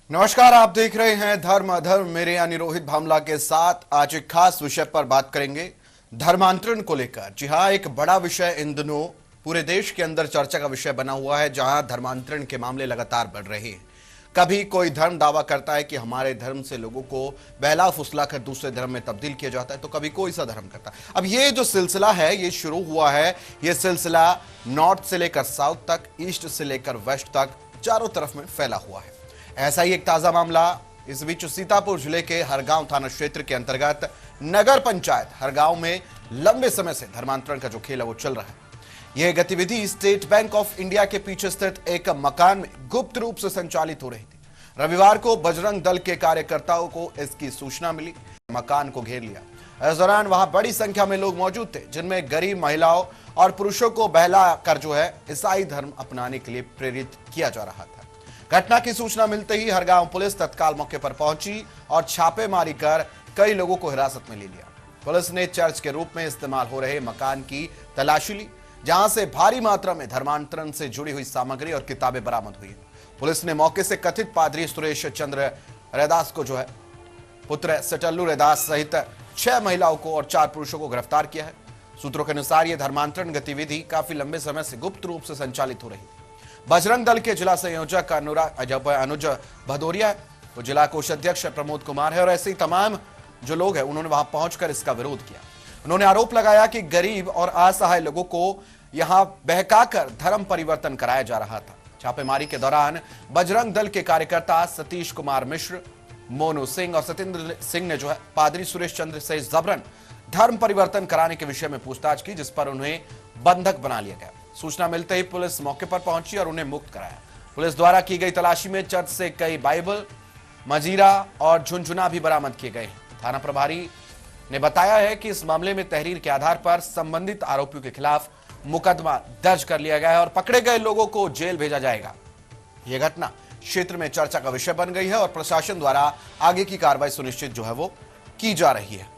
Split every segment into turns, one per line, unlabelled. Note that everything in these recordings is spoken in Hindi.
नमस्कार, आप देख रहे हैं धर्म अधर्म। मेरे यानी रोहित भामला के साथ आज एक खास विषय पर बात करेंगे, धर्मांतरण को लेकर। जी हाँ, एक बड़ा विषय इन दिनों पूरे देश के अंदर चर्चा का विषय बना हुआ है, जहां धर्मांतरण के मामले लगातार बढ़ रहे हैं। कभी कोई धर्म दावा करता है कि हमारे धर्म से लोगों को बहला फुसला कर दूसरे धर्म में तब्दील किया जाता है, तो कभी कोई सा धर्म करता है। अब ये जो सिलसिला है, ये शुरू हुआ है। ये सिलसिला नॉर्थ से लेकर साउथ तक, ईस्ट से लेकर वेस्ट तक, चारों तरफ में फैला हुआ है। ऐसा ही एक ताजा मामला इस बीच सीतापुर जिले के हरगांव थाना क्षेत्र के अंतर्गत नगर पंचायत हरगांव में लंबे समय से धर्मांतरण का जो खेल है वो चल रहा है। यह गतिविधि स्टेट बैंक ऑफ इंडिया के पीछे स्थित एक मकान में गुप्त रूप से संचालित हो रही थी। रविवार को बजरंग दल के कार्यकर्ताओं को इसकी सूचना मिली, मकान को घेर लिया। इस दौरान वहां बड़ी संख्या में लोग मौजूद थे, जिनमें गरीब महिलाओं और पुरुषों को बहला कर जो है ईसाई धर्म अपनाने के लिए प्रेरित किया जा रहा था। घटना की सूचना मिलते ही हरगांव पुलिस तत्काल मौके पर पहुंची और छापेमारी कर कई लोगों को हिरासत में ले लिया। पुलिस ने चर्च के रूप में इस्तेमाल हो रहे मकान की तलाशी ली, जहां से भारी मात्रा में धर्मांतरण से जुड़ी हुई सामग्री और किताबें बरामद हुई। पुलिस ने मौके से कथित पादरी सुरेश चंद्र रैदास को जो है पुत्र सटल्लू रैदास सहित 6 महिलाओं को और 4 पुरुषों को गिरफ्तार किया है। सूत्रों के अनुसार यह धर्मांतरण गतिविधि काफी लंबे समय से गुप्त रूप से संचालित हो रही थी। बजरंग दल के जिला संयोजक अनुज भदौरिया है, वो जिला कोषाध्यक्ष प्रमोद कुमार है, और ऐसे ही तमाम जो लोग हैं उन्होंने वहां पहुंचकर इसका विरोध किया। उन्होंने आरोप लगाया कि गरीब और असहाय लोगों को यहां बहकाकर धर्म परिवर्तन कराया जा रहा था। छापेमारी के दौरान बजरंग दल के कार्यकर्ता सतीश कुमार मिश्र, मोनू सिंह और सत्येंद्र सिंह ने जो है पादरी सुरेश चंद्र से जबरन धर्म परिवर्तन कराने के विषय में पूछताछ की, जिस पर उन्हें बंधक बना लिया गया। सूचना मिलते ही पुलिस मौके पर पहुंची और उन्हें मुक्त कराया। पुलिस द्वारा की गई तलाशी में चर्च से कई बाइबल, मजीरा और झुनझुना भी बरामद किए गए हैं। थाना प्रभारी ने बताया है कि इस मामले में तहरीर के आधार पर संबंधित आरोपियों के खिलाफ मुकदमा दर्ज कर लिया गया है और पकड़े गए लोगों को जेल भेजा जाएगा। यह घटना क्षेत्र में चर्चा का विषय बन गई है और प्रशासन द्वारा आगे की कार्रवाई सुनिश्चित जो है वो की जा रही है।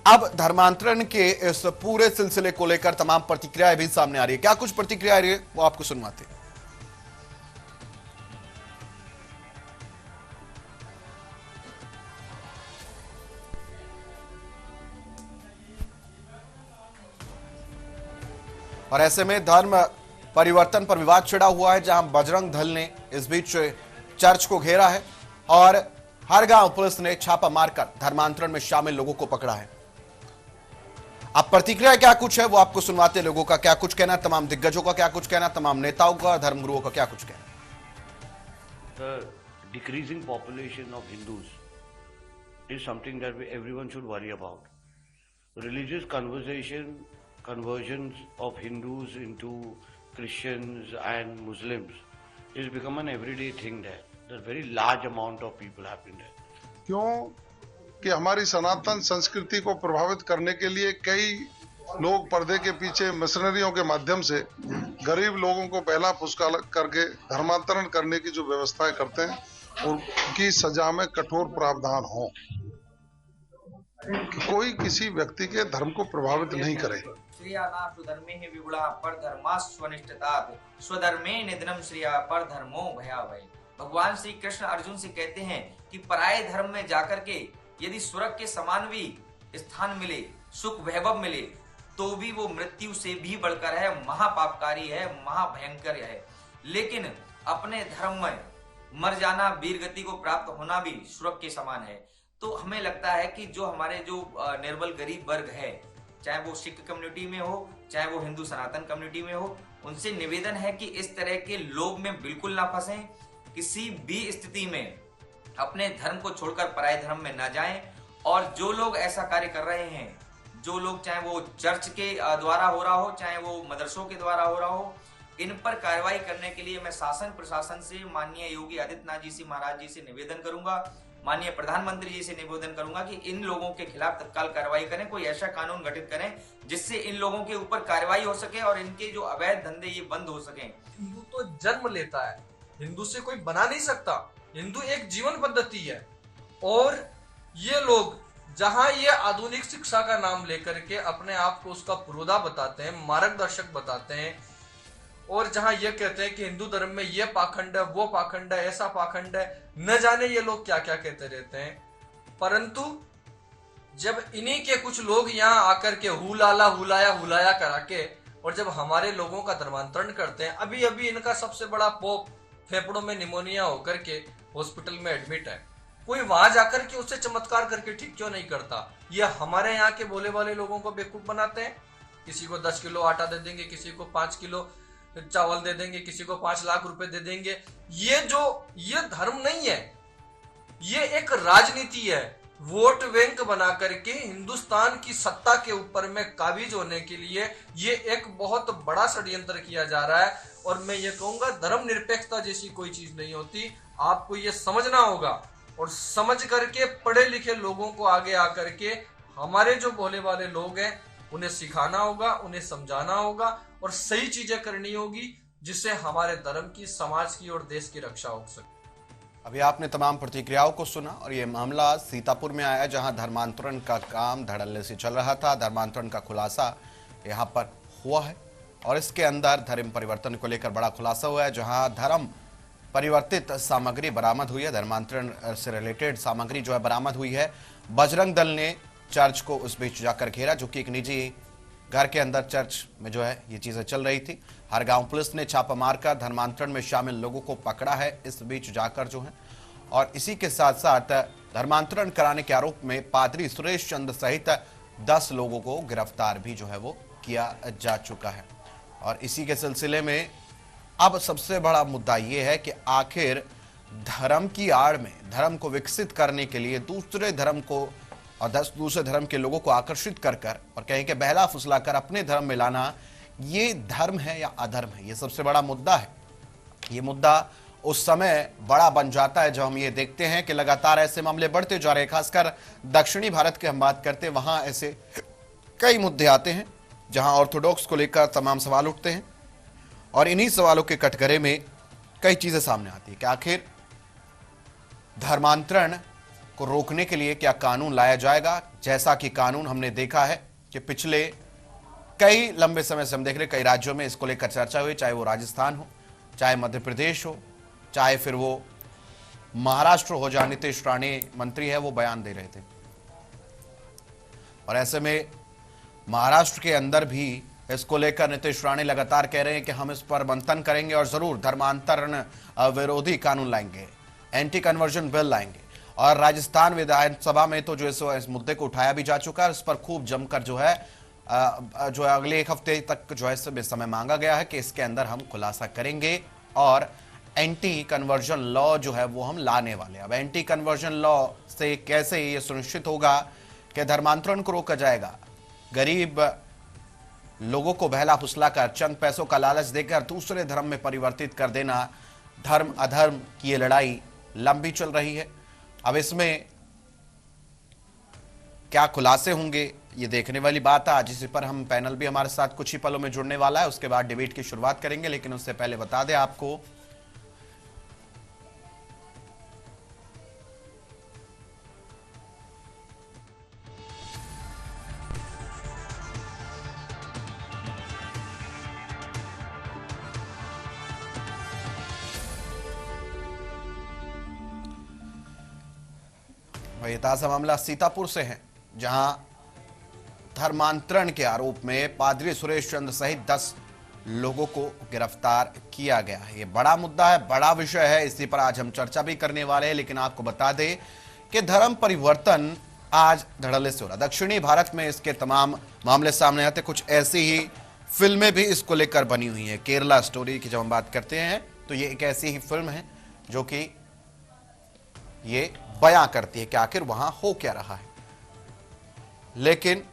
अब धर्मांतरण के इस पूरे सिलसिले को लेकर तमाम प्रतिक्रियाएं भी सामने आ रही है। क्या कुछ प्रतिक्रिया आ रही है वो आपको सुनवाते हैं। और ऐसे में धर्म परिवर्तन पर विवाद छिड़ा हुआ है, जहां बजरंग दल ने इस बीच चर्च को घेरा है और हरगांव पुलिस ने छापा मारकर धर्मांतरण में शामिल लोगों को पकड़ा है। अब प्रतिक्रिया क्या कुछ है वो आपको सुनवाते। लोगों का क्या कुछ कहना, तमाम दिग्गजों का क्या कुछ कहना, तमाम नेताओं का, धर्मगुरुओं का क्या कुछ कहना।
The decreasing population of Hindus is something that everyone should worry about. Religious conversions of Hindus into Christians and Muslims is become an everyday thing there. There's a very large amount of people happen there.
क्यों कि हमारी सनातन संस्कृति को प्रभावित करने के लिए कई लोग पर्दे के पीछे मिशनरियों के माध्यम से गरीब लोगों को पहला फुसका करके धर्मांतरण करने की जो व्यवस्थाएं करते हैं, उनकी सजा में कठोर प्रावधान हो कि कोई किसी व्यक्ति के धर्म को प्रभावित नहीं करे।
श्रियाना स्वधर्मे विगुणा परधर्मा स्वनिष्ठतात् स्वधर्मे निधनम श्रिया परधर्मो भयावह। भगवान श्री कृष्ण अर्जुन से कहते हैं कि पराये धर्म में जाकर के यदि स्वर्ग के समान भी स्थान मिले, सुख वैभव मिले, तो भी वो मृत्यु से भी बढ़कर है, महापापकारी है, महाभयंकर है। लेकिन अपने धर्म में मर जाना, वीर गति को प्राप्त होना भी स्वर्ग के समान है। तो हमें लगता है कि जो हमारे जो निर्बल गरीब वर्ग है, चाहे वो सिख कम्युनिटी में हो, चाहे वो हिंदू सनातन कम्युनिटी में हो, उनसे निवेदन है कि इस तरह के लोभ में बिल्कुल ना फंसें। किसी भी स्थिति में अपने धर्म को छोड़कर पराये धर्म में ना जाएं। और जो लोग ऐसा कार्य कर रहे हैं, जो लोग चाहे वो चर्च के द्वारा हो रहा हो, चाहे वो मदरसों के द्वारा हो रहा हो, इन पर कार्रवाई करने के लिए मैं शासन प्रशासन से, माननीय योगी आदित्यनाथ जी से, महाराज जी से निवेदन करूंगा, माननीय प्रधानमंत्री जी से निवेदन करूंगा कि इन लोगों के खिलाफ तत्काल कार्रवाई करें, कोई ऐसा कानून गठित करें जिससे इन लोगों के ऊपर कार्रवाई हो सके और इनके जो अवैध धंधे ये बंद हो सके।
हिंदू तो जन्म लेता है, हिंदू से कोई बना नहीं सकता। हिंदू एक जीवन पद्धति है और ये लोग जहां ये आधुनिक शिक्षा का नाम लेकर के अपने आप को उसका पुरोधा बताते हैं, मार्गदर्शक बताते हैं, और जहां ये कहते हैं कि हिंदू धर्म में ये पाखंड है, वो पाखंड है, ऐसा पाखंड है, न जाने ये लोग क्या क्या कहते रहते हैं। परंतु जब इन्हीं के कुछ लोग यहाँ आकर के हुलाया करा के और जब हमारे लोगों का धर्मांतरण करते हैं, अभी अभी इनका सबसे बड़ा पोप फेफड़ों में निमोनिया होकर के हॉस्पिटल में एडमिट है, कोई वहां जाकर के उससे चमत्कार करके ठीक क्यों नहीं करता? ये हमारे यहाँ के भोले वाले लोगों को बेवकूफ बनाते हैं। किसी को 10 किलो आटा दे देंगे, किसी को 5 किलो चावल दे देंगे, किसी को 5 लाख रुपए दे देंगे। ये धर्म नहीं है, ये एक राजनीति है। वोट बैंक बना करके हिंदुस्तान की सत्ता के ऊपर में काबिज होने के लिए ये एक बहुत बड़ा षड्यंत्र किया जा रहा है। और मैं ये कहूंगा, धर्मनिरपेक्षता जैसी कोई चीज नहीं होती। आपको ये समझना होगा और समझ करके पढ़े लिखे लोगों को आगे आकर के हमारे जो भोले वाले लोग हैं उन्हें सिखाना होगा, उन्हें समझाना होगा और सही चीजें करनी होगी, जिससे हमारे धर्म की, समाज की और देश की रक्षा हो सके।
अभी आपने तमाम प्रतिक्रियाओं को सुना और ये मामला सीतापुर में आया, जहां धर्मांतरण का काम धड़ल्ले से चल रहा था। धर्मांतरण का खुलासा यहां पर हुआ है और इसके अंदर धर्म परिवर्तन को लेकर बड़ा खुलासा हुआ है, जहां धर्म परिवर्तित सामग्री बरामद हुई है। धर्मांतरण से रिलेटेड सामग्री जो है बरामद हुई है। बजरंग दल ने चर्च को उस बीच जाकर घेरा, जो कि एक निजी घर के अंदर चर्च में जो है ये चीजें चल रही थी। हर गांव पुलिस ने छापा मारकर धर्मांतरण में शामिल लोगों को पकड़ा है इस बीच जाकर जो है। और इसी के साथ साथ धर्मांतरण कराने के आरोप में पादरी सुरेश चंद्र सहित 10 लोगों को गिरफ्तार भी जो है वो किया जा चुका है। और इसी के सिलसिले में अब सबसे बड़ा मुद्दा ये है कि आखिर धर्म की आड़ में, धर्म को विकसित करने के लिए दूसरे धर्म को और दूसरे धर्म के लोगों को आकर्षित कर और कहीं के बहला फुसला कर अपने धर्म में लाना, ये धर्म है या अधर्म है? ये सबसे बड़ा मुद्दा है। ये मुद्दा उस समय बड़ा बन जाता है जब हम ये देखते हैं कि लगातार ऐसे मामले बढ़ते जा रहे हैं। खासकर दक्षिणी भारत की हम बात करते हैं, वहां ऐसे कई मुद्दे आते हैं जहां ऑर्थोडॉक्स को लेकर तमाम सवाल उठते हैं और इन्हीं सवालों के कटघरे में कई चीजें सामने आती है कि आखिर धर्मांतरण को रोकने के लिए क्या कानून लाया जाएगा। जैसा कि कानून हमने देखा है कि पिछले कई लंबे समय से हम देख रहे कई राज्यों में इसको लेकर चर्चा हुई, चाहे वो राजस्थान हो, चाहे मध्य प्रदेश हो, चाहे फिर वो महाराष्ट्र हो, जहां नीतीश राणे मंत्री है वो बयान दे रहे थे। और ऐसे में महाराष्ट्र के अंदर भी इसको लेकर नीतीश राणे लगातार कह रहे हैं कि हम इस पर मंथन करेंगे और जरूर धर्मांतरण विरोधी कानून लाएंगे, एंटी कन्वर्जन बिल लाएंगे। और राजस्थान विधानसभा में तो जो इस मुद्दे को उठाया भी जा चुका है, इस पर खूब जमकर जो है अगले 1 हफ्ते तक जो है समय मांगा गया है कि इसके अंदर हम खुलासा करेंगे और एंटी कन्वर्जन लॉ जो है वो हम लाने वाले हैं। अब एंटी कन्वर्जन लॉ से कैसे ये सुनिश्चित होगा कि धर्मांतरण को रोका जाएगा? गरीब लोगों को बहला फुसला कर, चंद पैसों का लालच देकर दूसरे धर्म में परिवर्तित कर देना, धर्म अधर्म की ये लड़ाई लंबी चल रही है। अब इसमें क्या खुलासे होंगे, ये देखने वाली बात है। आज इसी पर हम पैनल भी हमारे साथ कुछ ही पलों में जुड़ने वाला है, उसके बाद डिबेट की शुरुआत करेंगे। लेकिन उससे पहले बता दें आपको ये ताजा मामला सीतापुर से है, जहां धर्मांतरण के आरोप में पादरी सुरेश चंद्र सहित 10 लोगों को गिरफ्तार किया गया है। ये बड़ा मुद्दा है, बड़ा विषय है, इसी पर आज हम चर्चा भी करने वाले हैं। लेकिन आपको बता दें कि धर्म परिवर्तन आज धड़ल्ले से हो रहा। दक्षिणी भारत में इसके तमाम मामले सामने आते, कुछ ऐसी ही फिल्में भी इसको लेकर बनी हुई है। केरला स्टोरी की जब हम बात करते हैं तो ये एक ऐसी ही फिल्म है जो कि ये बयां करती है कि आखिर वहां हो क्या रहा है। लेकिन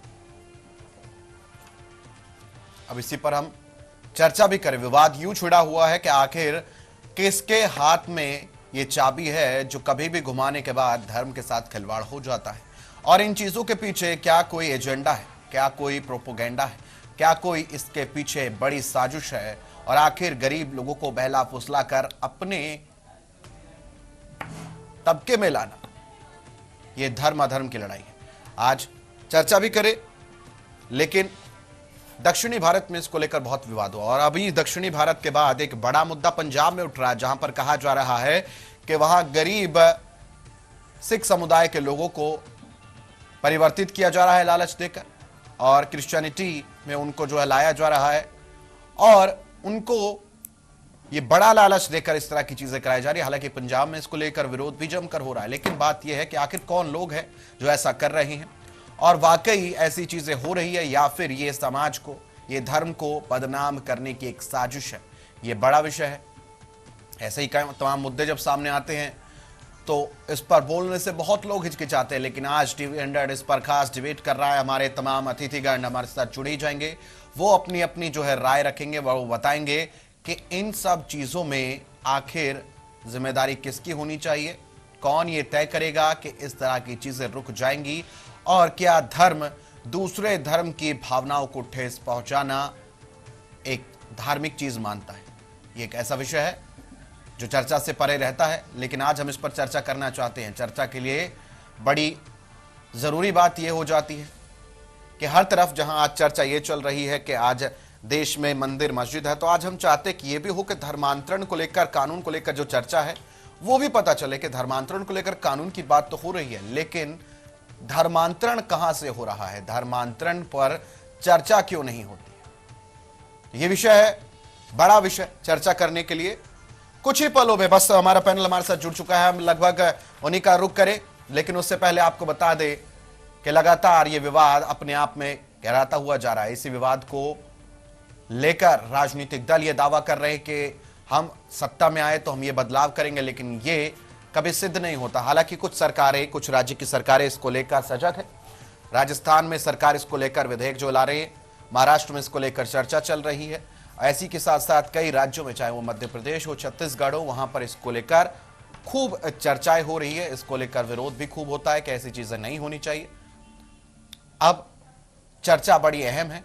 अब इसी पर हम चर्चा भी करें। विवाद यूं छिड़ा हुआ है कि आखिर किसके हाथ में ये चाबी है जो कभी भी घुमाने के बाद धर्म के साथ खिलवाड़ हो जाता है। और इन चीजों के पीछे क्या कोई एजेंडा है, क्या कोई प्रोपोगेंडा है, क्या कोई इसके पीछे बड़ी साजिश है। और आखिर गरीब लोगों को बहला फुसला कर अपने तबके में लाना, यह धर्म अधर्म की लड़ाई है। आज चर्चा भी करें, लेकिन दक्षिणी भारत में इसको लेकर बहुत विवाद हुआ और अभी दक्षिणी भारत के बाद एक बड़ा मुद्दा पंजाब में उठ रहा है, जहां पर कहा जा रहा है कि वहां गरीब सिख समुदाय के लोगों को परिवर्तित किया जा रहा है लालच देकर, और क्रिश्चियनिटी में उनको जो है लाया जा रहा है और उनको ये बड़ा लालच देकर इस तरह की चीजें कराई जा रही है। हालांकि पंजाब में इसको लेकर विरोध भी जमकर हो रहा है, लेकिन बात यह है कि आखिर कौन लोग हैं जो ऐसा कर रहे हैं और वाकई ऐसी चीजें हो रही है या फिर ये समाज को, ये धर्म को बदनाम करने की एक साजिश है। ये बड़ा विषय है। ऐसे ही तमाम मुद्दे जब सामने आते हैं तो इस पर बोलने से बहुत लोग हिचकिचाते हैं, लेकिन आज टीवी 100 इस पर खास डिबेट कर रहा है। हमारे तमाम अतिथिगण हमारे साथ जुड़े ही जाएंगे, वो अपनी अपनी जो है राय रखेंगे, वो बताएंगे कि इन सब चीजों में आखिर जिम्मेदारी किसकी होनी चाहिए, कौन ये तय करेगा कि इस तरह की चीजें रुक जाएंगी और क्या धर्म दूसरे धर्म की भावनाओं को ठेस पहुंचाना एक धार्मिक चीज मानता है। ये एक ऐसा विषय है जो चर्चा से परे रहता है, लेकिन आज हम इस पर चर्चा करना चाहते हैं। चर्चा के लिए बड़ी जरूरी बात यह हो जाती है कि हर तरफ जहां आज चर्चा ये चल रही है कि आज देश में मंदिर मस्जिद है, तो आज हम चाहते कि ये भी हो कि धर्मांतरण को लेकर, कानून को लेकर जो चर्चा है वो भी पता चले कि धर्मांतरण को लेकर कानून की बात तो हो रही है, लेकिन धर्मांतरण कहां से हो रहा है, धर्मांतरण पर चर्चा क्यों नहीं होती। ये विषय है, बड़ा विषय चर्चा करने के लिए कुछ ही पलों में बस हमारा पैनल हमारे साथ जुड़ चुका है। हम लगभग उन्हीं का रुख करें, लेकिन उससे पहले आपको बता दें कि लगातार ये विवाद अपने आप में गहराता हुआ जा रहा है। इसी विवाद को लेकर राजनीतिक दल ये दावा कर रहे हैं कि हम सत्ता में आए तो हम ये बदलाव करेंगे, लेकिन ये कभी सिद्ध नहीं होता। हालांकि कुछ सरकारें, कुछ राज्य की सरकारें इसको लेकर सजग है। राजस्थान में सरकार इसको लेकर विधेयक जो ला रही है, महाराष्ट्र में इसको लेकर चर्चा चल रही है। ऐसी के साथ साथ कई राज्यों में, चाहे वो मध्य प्रदेश हो, छत्तीसगढ़ हो, वहां पर इसको लेकर खूब चर्चाएं हो रही है। इसको लेकर विरोध भी खूब होता है कि ऐसी चीजें नहीं होनी चाहिए। अब चर्चा बड़ी अहम है।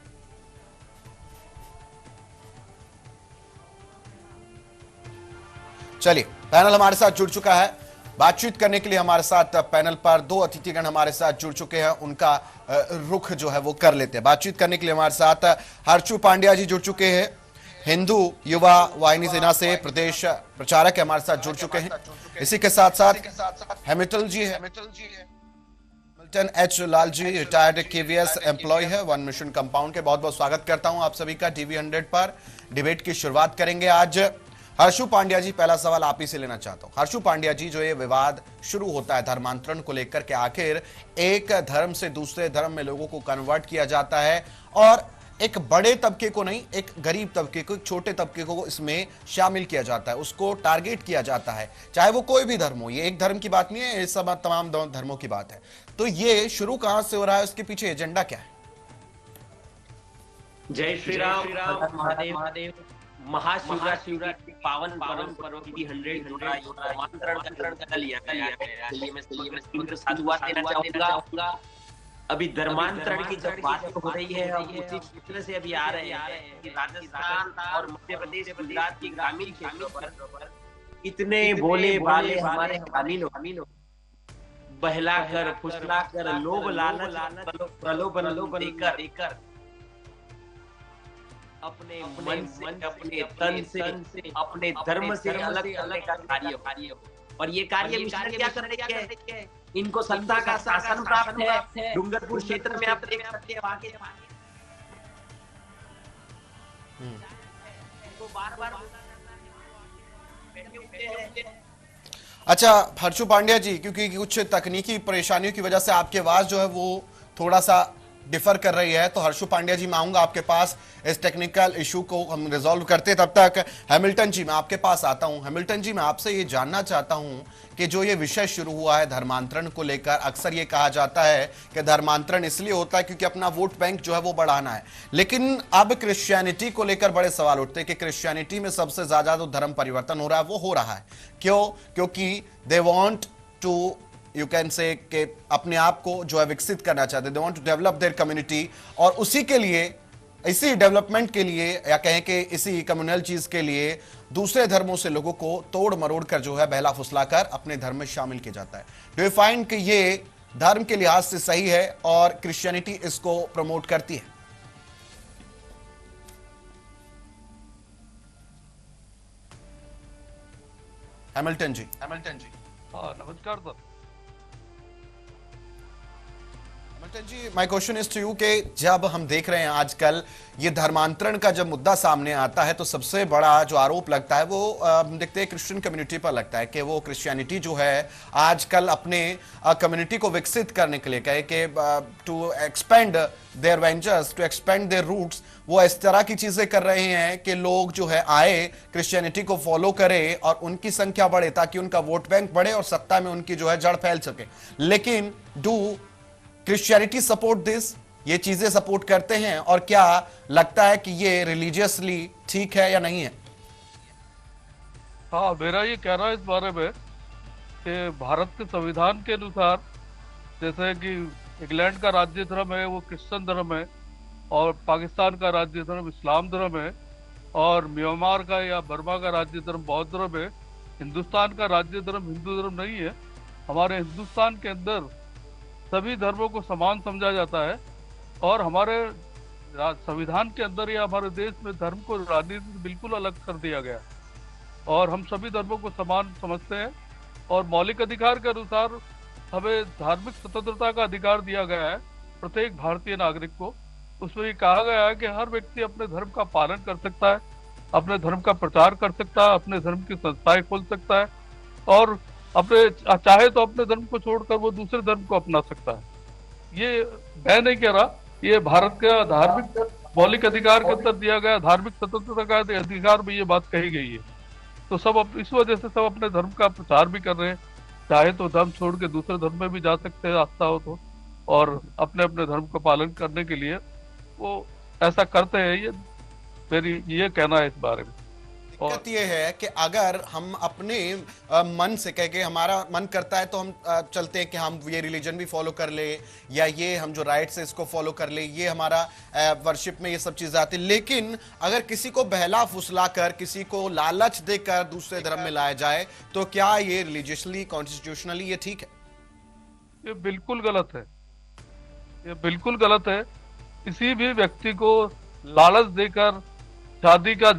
चलिए, पैनल हमारे साथ जुड़ चुका है। बातचीत करने के लिए हमारे साथ पैनल पर दो अतिथिगण हमारे साथ जुड़ चुके हैं, उनका रुख जो है वो कर लेते हैं। बातचीत करने के लिए हमारे साथ हर्षु पांड्या जी जुड़ चुके हैं, हिंदू युवा वाहिनी सेना से प्रदेश प्रचारक है, हमारे साथ जुड़ चुके हैं। इसी के साथ साथ हेमिल्टन जी है, Milton H Lal ji, retired KVS employ है, वन मिशन कंपाउंड के। बहुत बहुत स्वागत करता हूं आप सभी का टीवी 100 पर। डिबेट की शुरुआत करेंगे आज। हर्षु पांड्या जी, पहला सवाल आप ही से लेना चाहता हूं। हर्षु पांड्या जी, जो ये विवाद शुरू होता है धर्मांतरण को लेकर के, आखिर एक धर्म से दूसरे धर्म में लोगों को कन्वर्ट किया जाता है और एक बड़े तबके को नहीं, एक गरीब तबके को, एक छोटे तबके को इसमें शामिल किया जाता है, उसको टारगेट किया जाता है, चाहे वो कोई भी धर्म हो। ये एक धर्म की बात नहीं है, ये सब तमाम धर्मों की बात है। तो ये शुरू कहां से हो रहा है, उसके पीछे एजेंडा क्या है?
जय श्री राम, महादेव। महाशिवरात्रि की पावन पर्व की 100 धर्मांतरण का लिया गया है। ये मैं साधुवाद देना चाहूंगा। अभी धर्मांतरण की जब बात हो रही है, हम उसी क्षेत्र से अभी आ रहे हैं कि राजस्थान और मध्य प्रदेश, गुजरात की ग्रामीण क्षेत्रों पर इतने बोले बाले हमारे ग्रामीण बहला कर, फुसला कर, लोभ लालच, प्रलोभन देकर अपने मन से, अपने तन से, अपने धर्म से अलग करने का कार्य हो। और ये कार्य मिशन क्या कर रहे हैं? इनको सत्ता का शासन प्राप्त है। डूंगरपुर क्षेत्र में आप देख सकते हैं, आगे बार
अच्छा हर्षु पांड्या जी, क्योंकि कुछ तकनीकी परेशानियों की वजह से आपकी आवाज जो है वो थोड़ा सा डिफर कर रही है, तो हर्षु पांड्या जी मैं आऊंगा आपके पास, इस टेक्निकल इशू को हम रिजॉल्व करते। तब तक हेमिल्टन जी मैं आपके पास आता हूं। हेमिल्टन जी, मैं आपसे ये जानना चाहता हूं कि जो ये विषय शुरू हुआ है धर्मांतरण को लेकर, अक्सर ये कहा जाता है कि धर्मांतरण इसलिए होता है क्योंकि अपना वोट बैंक जो है वो बढ़ाना है, लेकिन अब क्रिश्चियनिटी को लेकर बड़े सवाल उठते हैं कि क्रिश्चियनिटी में सबसे ज्यादा जो धर्म परिवर्तन हो रहा है वो हो रहा है। क्यों? क्योंकि they want to, you can say, कि अपने आप को जो है विकसित करना चाहते हैं, they want to develop their community, और उसी के लिए, इसी डेवलपमेंट के लिए, या कहें कि इसी कम्युनल चीज के लिए दूसरे धर्मों से लोगों को तोड़ मरोड़ कर जो है बहला फुसलाकर अपने धर्म में शामिल किया जाता है। डू यू फाइंड कि ये धर्म के लिहाज से सही है और क्रिश्चियनिटी इसको प्रमोट करती है? हैमिल्टन जी।
हाँ, नमस्कार sir.
Hamilton ji, my question is to you कि जब हम देख रहे हैं आजकल ये धर्मांतरण का जब मुद्दा सामने आता है तो सबसे बड़ा जो आरोप लगता है वो हम देखते हैं क्रिश्चियन कम्युनिटी पर लगता है कि वो क्रिश्चियनिटी जो है आजकल अपने कम्युनिटी को विकसित करने के लिए कहे कि to expand their ventures, to expand their routes, वो इस तरह की चीजें कर रहे हैं कि लोग जो है आए क्रिश्चियनिटी को फॉलो करें और उनकी संख्या बढ़े ताकि उनका वोट बैंक बढ़े और सत्ता में उनकी जो है जड़ फैल सके। लेकिन डू क्रिश्चियनिटी सपोर्ट दिस? ये चीजें सपोर्ट करते हैं और क्या लगता है कि ये रिलीजियसली ठीक है या नहीं है?
हाँ, मेरा ये कहना है इस बारे में कि भारत के संविधान के अनुसार जैसे कि इंग्लैंड का राज्य धर्म है वो क्रिश्चियन धर्म है और पाकिस्तान का राज्य धर्म इस्लाम धर्म है और म्यांमार का या बर्मा का राज्य धर्म बौद्ध धर्म है। हिंदुस्तान का राज्य धर्म हिंदू धर्म नहीं है। हमारे हिंदुस्तान के अंदर सभी धर्मों को समान समझा जाता है और हमारे संविधान के अंदर या हमारे देश में धर्म को राजनीति से बिल्कुल अलग कर दिया गया और हम सभी धर्मों को समान समझते हैं और मौलिक अधिकार के अनुसार हमें धार्मिक स्वतंत्रता का अधिकार दिया गया है प्रत्येक भारतीय नागरिक को। उसमें ये कहा गया है कि हर व्यक्ति अपने धर्म का पालन कर सकता है, अपने धर्म का प्रचार कर सकता है, अपने धर्म की संस्थाएं खोल सकता है और अपने चाहे तो अपने धर्म को छोड़कर वो दूसरे धर्म को अपना सकता है। ये मैं नहीं कह रहा, ये भारत का धार्मिक मौलिक अधिकार के अंदर दिया गया धार्मिक स्वतंत्रता का अधिकार में ये बात कही गई है। तो सब इस वजह से सब अपने धर्म का प्रचार भी कर रहे हैं, चाहे तो धर्म छोड़ के दूसरे धर्म में भी जा सकते हैं आस्था हो तो, और अपने अपने धर्म का पालन करने के लिए वो ऐसा करते हैं। ये मेरी ये कहना है इस बारे में।
दिक्कत ये है कि अगर हम अपने मन से कह के हमारा मन करता है तो हम चलते हैं कि हम ये रिलीजन भी फॉलो कर ले या ये हम जो राइट्स है इसको फॉलो कर ले, ये हमारा वर्शिप में ये सब चीजें आती। लेकिन अगर किसी को बहला फुसला कर, किसी को लालच देकर दूसरे धर्म में लाया जाए तो क्या ये रिलीजियसली कॉन्स्टिट्यूशनली ये ठीक है?
ये बिल्कुल गलत है, ये बिल्कुल गलत है। किसी भी व्यक्ति को लालच देकर शादी का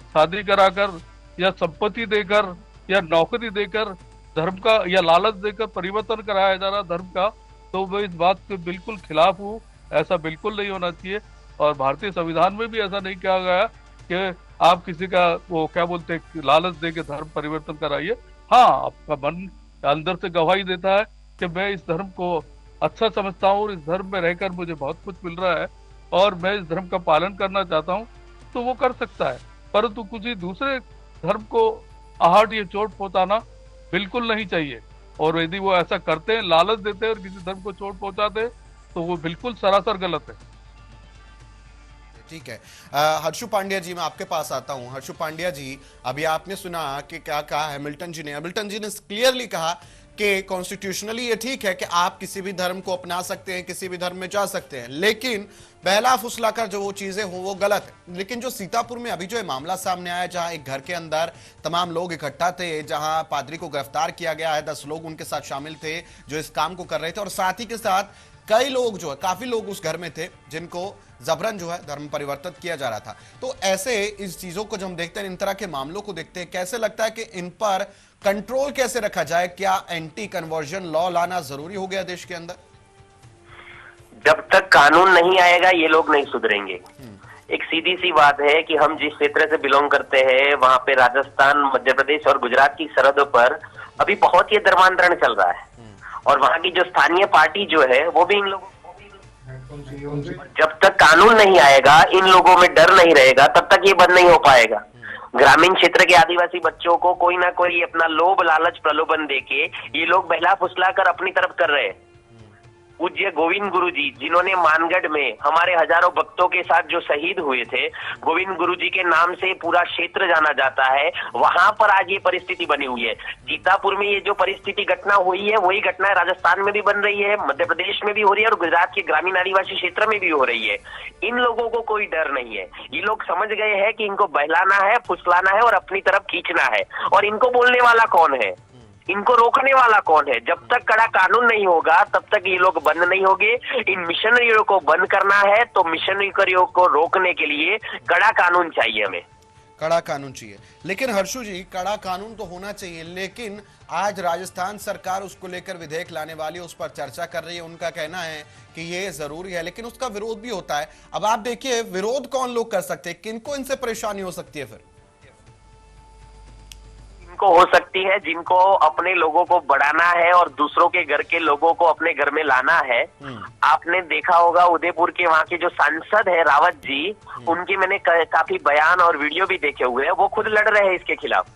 शादी कराकर या संपत्ति देकर या नौकरी देकर धर्म का या लालच देकर परिवर्तन कराया जा रहा धर्म का, तो मैं इस बात के बिल्कुल खिलाफ हूँ। ऐसा बिल्कुल नहीं होना चाहिए और भारतीय संविधान में भी ऐसा नहीं कहा गया कि आप किसी का वो क्या बोलते हैं लालच दे के धर्म परिवर्तन कराइए। हाँ, आपका मन अंदर से गवाही देता है कि मैं इस धर्म को अच्छा समझता हूँ और इस धर्म में रहकर मुझे बहुत कुछ मिल रहा है और मैं इस धर्म का पालन करना चाहता हूँ, तो वो कर सकता है। परंतु किसी दूसरे धर्म को आहट या चोट पहुंचाना बिल्कुल नहीं चाहिए और यदि वो ऐसा करते हैं, लालच देते हैं और किसी धर्म को चोट पहुंचाते हैं, तो वो बिल्कुल सरासर गलत है।
ठीक है, हर्षु पांड्या जी, मैं आपके पास आता हूं। हर्षु पांड्या जी, अभी आपने सुना कि क्या कहा हैमिल्टन जी ने। हैमिल्टन जी ने क्लियरली कहा कि कॉन्स्टिट्यूशनली ये ठीक है कि आप किसी भी धर्म को अपना सकते हैं, किसी भी धर्म में जा सकते हैं, लेकिन बहला फुसला कर जो वो चीजें हो वो गलत है। लेकिन जो सीतापुर में अभी जो ये मामला सामने आया, जहां एक घर के अंदर तमाम लोग इकट्ठा थे, जहां पादरी को गिरफ्तार किया गया है, 10 लोग उनके साथ शामिल थे जो इस काम को कर रहे थे और साथ ही के साथ कई लोग जो है, काफी लोग उस घर में थे जिनको जबरन जो है धर्म परिवर्तित किया जा रहा था। तो ऐसे इस चीजों को जब हम देखते हैं, इन तरह के मामलों को देखते हैं, कैसे लगता है कि इन पर कंट्रोल कैसे रखा जाए? क्या एंटी कन्वर्जन लॉ लाना जरूरी हो गया देश के अंदर?
जब तक कानून नहीं आएगा ये लोग नहीं सुधरेंगे। एक सीधी सी बात है कि हम जिस क्षेत्र से बिलोंग करते हैं वहां पे राजस्थान, मध्य प्रदेश और गुजरात की सरहदों पर अभी बहुत ही धर्मांतरण चल रहा है और वहां की जो स्थानीय पार्टी जो है वो भी इन लोगों, जब तक कानून नहीं आएगा, इन लोगों में डर नहीं रहेगा, तब तक ये बंद नहीं हो पाएगा। ग्रामीण क्षेत्र के आदिवासी बच्चों को कोई ना कोई अपना लोभ लालच प्रलोभन देके ये लोग बहला फुसला कर अपनी तरफ कर रहे हैं। पूज्य गोविंद गुरु जी, जिन्होंने मानगढ़ में हमारे हजारों भक्तों के साथ जो शहीद हुए थे, गोविंद गुरु जी के नाम से पूरा क्षेत्र जाना जाता है, वहां पर आज ये परिस्थिति बनी हुई है। सीतापुर में ये जो परिस्थिति घटना हुई है वही घटना राजस्थान में भी बन रही है, मध्य प्रदेश में भी हो रही है और गुजरात के ग्रामीण आदिवासी क्षेत्र में भी हो रही है। इन लोगों को कोई डर नहीं है। ये लोग समझ गए हैं कि इनको बहलाना है, फुसलाना है और अपनी तरफ खींचना है। और इनको बोलने वाला कौन है, इनको रोकने वाला कौन है? जब तक कड़ा कानून नहीं होगा तब तक ये लोग बंद नहीं होंगे। इन मिशनरियों को बंद करना है तो मिशनरियों को रोकने के लिए कड़ा कानून चाहिए हमें।
कड़ा कानून चाहिए। लेकिन हर्षु जी, कड़ा कानून तो होना चाहिए, लेकिन आज राजस्थान सरकार उसको लेकर विधेयक लाने वाली है, उस पर चर्चा कर रही है। उनका कहना है कि ये जरूरी है, लेकिन उसका विरोध भी होता है। अब आप देखिए, विरोध कौन लोग कर सकते हैं, किनको इनसे परेशानी हो सकती है? फिर
को हो सकती है जिनको अपने लोगों को बढ़ाना है और दूसरों के घर के लोगों को अपने घर में लाना है। आपने देखा होगा उदयपुर के वहाँ के जो सांसद है रावत जी, उनके मैंने काफी बयान और वीडियो भी देखे हुए हैं। वो खुद लड़ रहे हैं इसके खिलाफ,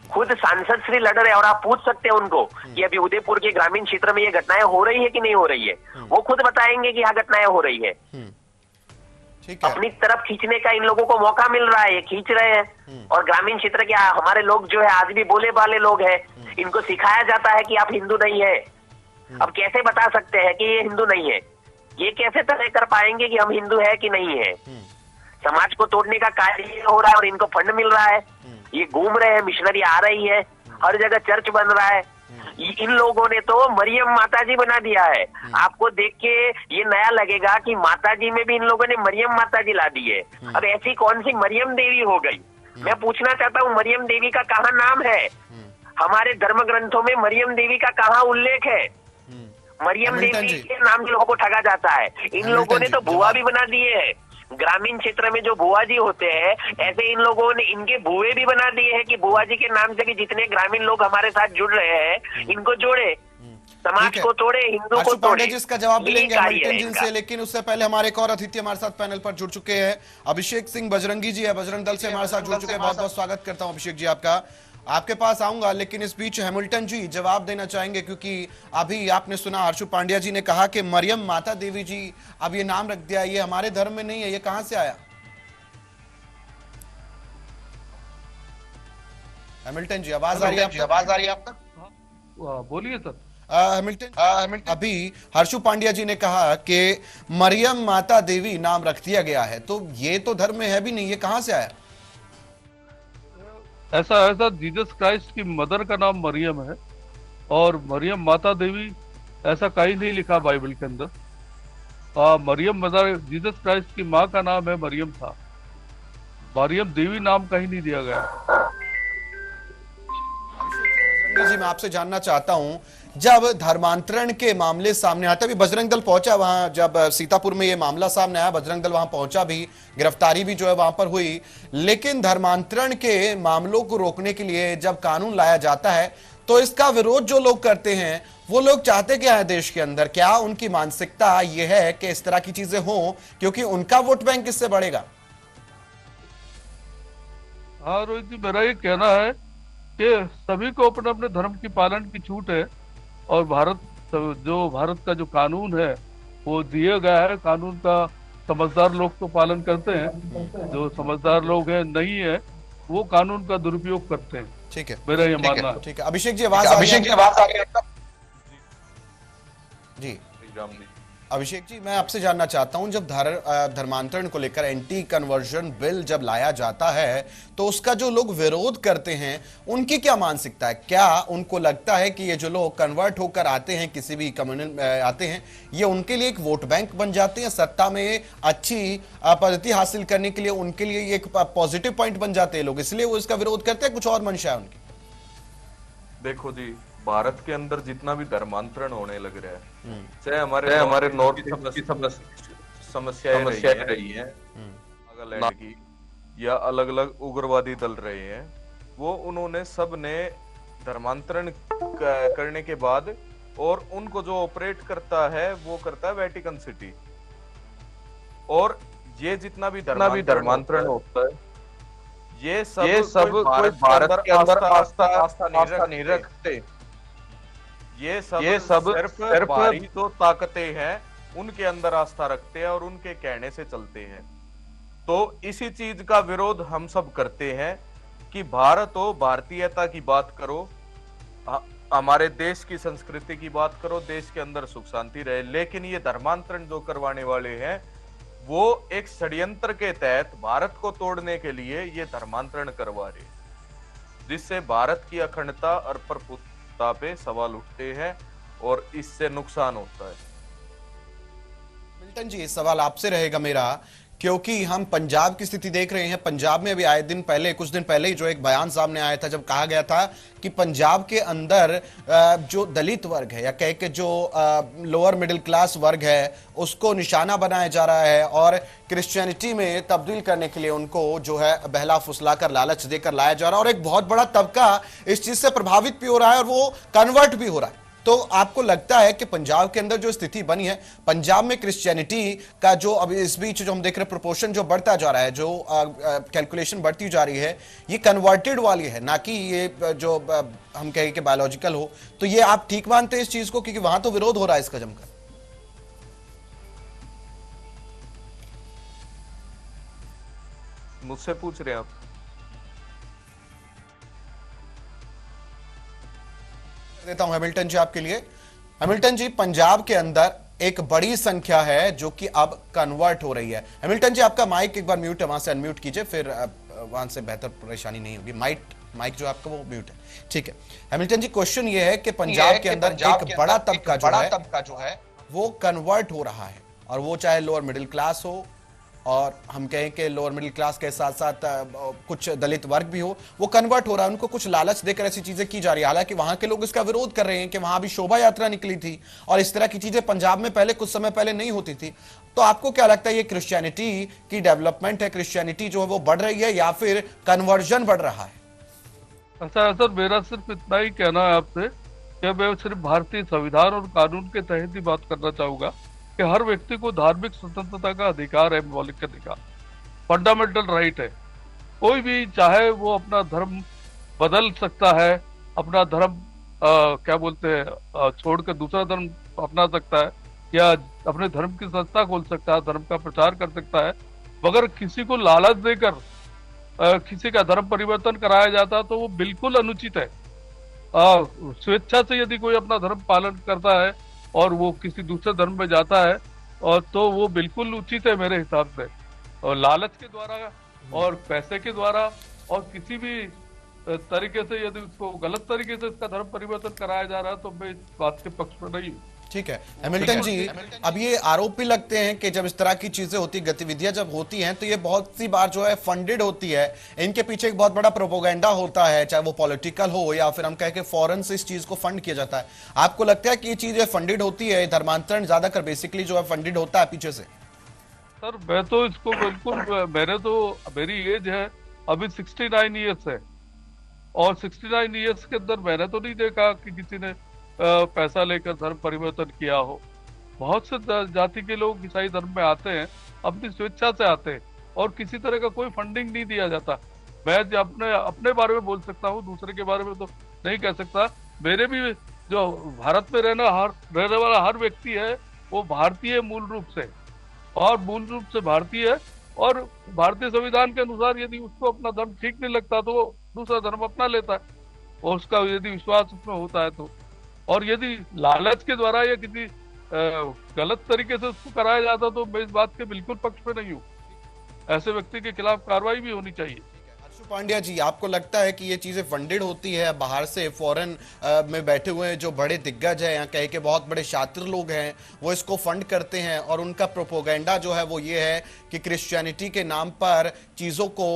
खुद सांसद श्री लड़ रहे हैं। और आप पूछ सकते हैं उनको कि अभी उदयपुर के ग्रामीण क्षेत्र में ये घटनाएं हो रही है कि नहीं हो रही है, वो खुद बताएंगे कि यहाँ घटनाएं हो रही है। अपनी तरफ खींचने का इन लोगों को मौका मिल रहा है, ये खींच रहे हैं। और ग्रामीण क्षेत्र के हमारे लोग जो है आज भी बोले बाले लोग हैं, इनको सिखाया जाता है कि आप हिंदू नहीं है। अब कैसे बता सकते हैं कि ये हिंदू नहीं है? ये कैसे तय कर पाएंगे कि हम हिंदू है कि नहीं है? समाज को तोड़ने का कार्य हो रहा है और इनको फंड मिल रहा है। ये घूम रहे हैं, मिशनरी आ रही है, हर जगह चर्च बन रहा है। इन लोगों ने तो मरियम माताजी बना दिया है। आपको देख के ये नया लगेगा कि माताजी में भी इन लोगों ने मरियम माताजी ला दी है। अब ऐसी कौन सी मरियम देवी हो गई? मैं पूछना चाहता हूँ, मरियम देवी का कहाँ नाम है? हमारे धर्म ग्रंथों में मरियम देवी का कहाँ उल्लेख है? मरियम देवी के नाम से लोगों को ठगा जाता है। इन लोगों ने तो बुआ भी बना दिए है। ग्रामीण क्षेत्र में जो बुआ जी होते हैं, ऐसे इन लोगों ने इनके बुए भी बना दिए हैं कि बुआ जी के नाम से भी जितने ग्रामीण लोग हमारे साथ जुड़ रहे हैं, इनको जोड़े, समाज को तोड़े, हिंदू को तोड़े।
जिसका जवाब मिलेंगे हैमिल्टन जी से, लेकिन उससे पहले हमारे एक और अतिथि हमारे साथ पैनल पर जुड़ चुके हैं। अभिषेक सिंह बजरंगी जी है, बजरंग दल से हमारे साथ जुड़ चुके हैं। बहुत बहुत स्वागत करता हूं अभिषेक जी आपका। आपके पास आऊंगा, लेकिन इस बीच हैमिल्टन जी जवाब देना चाहेंगे, क्योंकि अभी आपने सुना हर्षु पांड्या जी ने कहा कि मरियम माता देवी जी अब ये नाम रख दिया, ये हमारे धर्म में नहीं है, ये कहां से आया? हैमिल्टन जी आवाज आ रही है आपका?
बोलिए सर।
हैमिल्टन, अभी हर्षु पांड्या जी ने कहा कि मरियम माता देवी नाम रख दिया गया है, तो ये तो धर्म में है भी नहीं, ये कहां से आया?
ऐसा जीसस क्राइस्ट की मदर का नाम मरियम है, और मरियम माता देवी ऐसा कहीं नहीं लिखा बाइबल के अंदर। मरियम मदर, जीसस क्राइस्ट की माँ का नाम है मरियम था, मरियम देवी नाम कहीं नहीं दिया गया।
जी, मैं आपसे जानना चाहता हूं, जब धर्मांतरण के मामले सामने आते, अभी बजरंग दल पहुंचा वहां, जब सीतापुर में ये मामला सामने आया, बजरंग दल वहां पहुंचा भी, गिरफ्तारी भी जो है वहां पर हुई, लेकिन धर्मांतरण के मामलों को रोकने के लिए जब कानून लाया जाता है, तो इसका विरोध जो लोग करते हैं, वो लोग चाहते क्या है देश के अंदर? क्या उनकी मानसिकता ये है कि इस तरह की चीजें हों क्योंकि उनका वोट बैंक किससे बढ़ेगा?
हाँ रोहित जी, मेरा ये कहना है कि सभी को अपने अपने धर्म की पालन की छूट है, और भारत का जो कानून है वो दिया गया है। कानून का समझदार लोग तो पालन करते हैं, जो समझदार लोग हैं नहीं है वो कानून का दुरुपयोग करते हैं।
ठीक है,
मेरा ये मानना है।
ठीक है, अभिषेक जी आवाज आ रही है? जी अभिषेक जी, मैं आपसे जानना चाहता हूं, जब धर्मांतरण को लेकर एंटी कन्वर्जन बिल जब लाया जाता है, तो उसका जो लोग विरोध करते हैं उनकी क्या मानसिकता है? क्या उनको लगता है कि ये जो लोग कन्वर्ट होकर आते हैं, किसी भी कम्युनिटी आते हैं, ये उनके लिए एक वोट बैंक बन जाते हैं, सत्ता में अच्छी पद्धति हासिल करने के लिए उनके लिए ये एक पॉजिटिव पॉइंट बन जाते हैं लोग, इसलिए वो इसका विरोध करते हैं? कुछ और मंशा है उनकी?
देखो जी, भारत के अंदर जितना भी धर्मांतरण होने लग रहा है, चाहे हमारे नॉर्थ की समस्याएं रही हैं, नागालैंड की, या अलग अलग उग्रवादी दल रहे हैं, वो उन्होंने सब ने धर्मांतरण करने के बाद, और उनको जो ऑपरेट करता है वो करता है वेटिकन सिटी। और ये जितना भी धर्मांतरण होता है, ये सब भारत के अंदर आस्था नहीं रखते। ये सब सिर्फ बाहरी जो ताकतें हैं उनके अंदर आस्था रखते हैं और उनके कहने से चलते हैं। तो इसी चीज का विरोध हम सब करते हैं कि भारत हो, भारतीयता की बात करो, हमारे देश की संस्कृति की बात करो, देश के अंदर सुख शांति रहे। लेकिन ये धर्मांतरण जो करवाने वाले हैं, वो एक षड्यंत्र के तहत भारत को तोड़ने के लिए ये धर्मांतरण करवा रहे, जिससे भारत की अखंडता और प्रभुत्व पे सवाल उठते हैं और इससे नुकसान होता है।
मिल्टन जी, सवाल आपसे रहेगा मेरा क्योंकि हम पंजाब की स्थिति देख रहे हैं। पंजाब में अभी आए दिन पहले, कुछ दिन पहले ही जो एक बयान सामने आया था, जब कहा गया था कि पंजाब के अंदर जो दलित वर्ग है या कह के जो लोअर मिडिल क्लास वर्ग है उसको निशाना बनाया जा रहा है और क्रिश्चियनिटी में तब्दील करने के लिए उनको जो है बहला फुसला कर लालच देकर लाया जा रहा है और एक बहुत बड़ा तबका इस चीज से प्रभावित भी हो रहा है और वो कन्वर्ट भी हो रहा है। तो आपको लगता है कि पंजाब के अंदर जो स्थिति बनी है, पंजाब में क्रिश्चियनिटी का जो अभी इस बीच जो हम देख रहे हैं प्रोपोर्शन जो बढ़ता जा रहा है, जो कैलकुलेशन बढ़ती जा रही है, ये कन्वर्टेड वाली है, ना कि ये जो हम कहें कि बायोलॉजिकल हो, तो ये आप ठीक मानते हैं इस चीज को? क्योंकि वहां तो विरोध हो रहा है इसका जमकर।
मुझसे पूछ रहे हैं आप?
देता हूं हैमिल्टन जी आपके लिए। हैमिल्टन जी, पंजाब के अंदर एक बड़ी संख्या है जो कि अब कन्वर्ट हो रही है। हैमिल्टन जी, आपका माइक एक बार म्यूट है, वहां से अनम्यूट कीजिए, फिर वहां से बेहतर परेशानी नहीं होगी। माइक जो आपका वो म्यूट है, ठीक है। हैमिल्टन जी, क्वेश्चन ये है कि पंजाब के अंदर एक बड़ा तबका जो है वो कन्वर्ट हो रहा है, और वो चाहे लोअर मिडिल क्लास हो और हम कहें कि लोअर मिडिल क्लास के साथ साथ कुछ दलित वर्ग भी हो, वो कन्वर्ट हो रहा है। उनको कुछ लालच देकर ऐसी चीजें की जा रही है। हालांकि वहां के लोग इसका विरोध कर रहे हैं कि वहां भी शोभा यात्रा निकली थी और इस तरह की चीजें पंजाब में पहले कुछ समय पहले नहीं होती थी। तो आपको क्या लगता है, ये क्रिश्चियनिटी की डेवलपमेंट है, क्रिश्चियनिटी जो है वो बढ़ रही है या फिर कन्वर्जन बढ़ रहा है?
अच्छा सर, मेरा सिर्फ इतना ही कहना है आपसे कि मैं सिर्फ भारतीय संविधान और कानून के तहत ही बात करना चाहूंगा कि हर व्यक्ति को धार्मिक स्वतंत्रता का अधिकार है, मौलिक अधिकार, फंडामेंटल राइट है। कोई भी चाहे वो अपना धर्म बदल सकता है, अपना धर्म क्या बोलते हैं छोड़कर दूसरा धर्म अपना सकता है, या अपने धर्म की संस्था खोल सकता है, धर्म का प्रचार कर सकता है, मगर किसी को लालच देकर किसी का धर्म परिवर्तन कराया जाता तो वो बिल्कुल अनुचित है। स्वेच्छा से यदि कोई अपना धर्म पालन करता है और वो किसी दूसरे धर्म में जाता है और तो वो बिल्कुल उचित है मेरे हिसाब से। और लालच के द्वारा और पैसे के द्वारा और किसी भी तरीके से यदि उसको गलत तरीके से इसका धर्म परिवर्तन कराया जा रहा है तो मैं इस बात के पक्ष में नहीं हूँ।
ठीक है हैमिल्टन जी, अब ये आरोप भी लगते हैं कि जब इस तरह की चीजें होती, गतिविधियां जब होती हैं तो ये बहुत सी बार जो है फंडेड होती है, इनके पीछे एक बहुत बड़ा प्रोपोगेंडा होता है, चाहे वो पॉलिटिकल हो या फिर हम कहें कि फॉरेन से इस चीज को फंड किया जाता है। आपको लगता है कि ये चीज फंडेड होती है, धर्मांतरण ज्यादातर बेसिकली जो है फंडेड होता है पीछे से?
सर मैं तो इसको बिल्कुल, मेरी एज है अभी 69 ईयर्स है और 69 ईयर्स के अंदर मैंने तो नहीं देखा कि किसी ने पैसा लेकर धर्म परिवर्तन किया हो। बहुत से जाति के लोग ईसाई धर्म में आते हैं, अपनी स्वेच्छा से आते हैं और किसी तरह का कोई फंडिंग नहीं दिया जाता। मैं अपने बारे में बोल सकता हूँ, दूसरे के बारे में तो नहीं कह सकता। मेरे भी जो भारत में रहने वाला हर व्यक्ति है वो भारतीय मूल रूप से और मूल रूप से भारतीय है, और भारतीय संविधान के अनुसार यदि उसको अपना धर्म ठीक नहीं लगता तो वो दूसरा धर्म अपना लेता है और उसका यदि विश्वास उसमें होता है तो। और यदि लालच के द्वारा या किसी गलत तरीके से उसको कराया जाता तो मैं इस बात के बिल्कुल पक्ष में नहीं हूँ। ऐसे व्यक्ति के खिलाफ कार्रवाई भी होनी चाहिए।
हर्षु पांड्या जी, आपको लगता है कि ये चीजें फंडेड होती है बाहर से, फॉरेन में बैठे हुए जो बड़े दिग्गज हैं या कह के बहुत बड़े शातिर लोग हैं वो इसको फंड करते हैं और उनका प्रोपोगेंडा जो है वो ये है कि क्रिश्चियनिटी के नाम पर चीजों को